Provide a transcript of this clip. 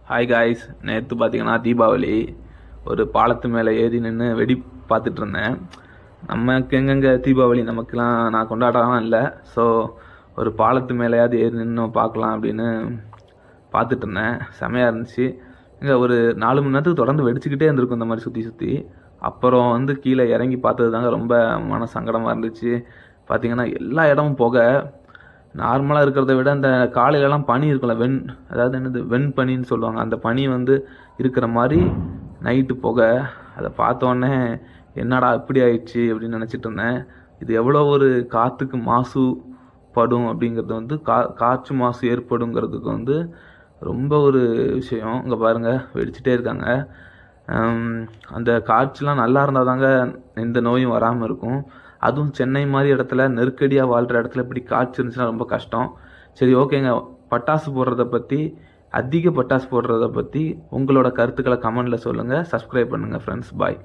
Hi guys, நேற்று பார்த்தீங்கன்னா தீபாவளி. ஒரு பாலத்து மேலே ஏறி நின்று வெடி பார்த்துட்டு இருந்தேன். நமக்கு எங்கெங்கே தீபாவளி, நமக்குலாம் நான் கொண்டாடலாம் இல்லை. ஸோ ஒரு பாலத்து மேலேயாவது ஏறி நின்று பார்க்கலாம் அப்படின்னு பார்த்துட்டு இருந்தேன். செமையாக இருந்துச்சு. இங்கே ஒரு 4 மணி நேரத்துக்கு தொடர்ந்து வெடிச்சுக்கிட்டே இருந்திருக்கும் இந்த மாதிரி சுற்றி. அப்புறம் கீழே இறங்கி பார்த்தது தாங்க ரொம்ப மன சங்கடமாக இருந்துச்சு. பார்த்திங்கன்னா எல்லா இடமும் புகை. நார்மலாக இருக்கிறத விட அந்த காலையிலலாம் பனி இருக்கும்ல, அதாவது வெண்பனின்னு சொல்லுவாங்க, அந்த பனி இருக்கிற மாதிரி நைட்டு புகை. அதை பார்த்தோன்னே என்னடா இப்படி ஆயிடுச்சு அப்படின்னு நினச்சிட்டு இருந்தேன். இது எவ்வளோ ஒரு காற்றுக்கு மாசுபடும் அப்படிங்கிறது காற்று மாசு ஏற்படுங்கிறதுக்கு ரொம்ப ஒரு விஷயம். இங்கே பாருங்கள், வெடிச்சிட்டே இருக்காங்க. அந்த காற்றுலாம் நல்லா இருந்தால் தாங்க எந்த நோயும் வராமல் இருக்கும். அதுவும் சென்னை மாதிரி இடத்துல, நெருக்கடியாக வாழ்கிற இடத்துல இப்படி காய்ச்சி இருந்துச்சுன்னா ரொம்ப கஷ்டம். சரி, ஓகேங்க. அதிக பட்டாசு போடுறத பற்றி உங்களோட கருத்துக்களை கமெண்டில் சொல்லுங்கள். சப்ஸ்கிரைப் பண்ணுங்கள் ஃப்ரெண்ட்ஸ். பாய்.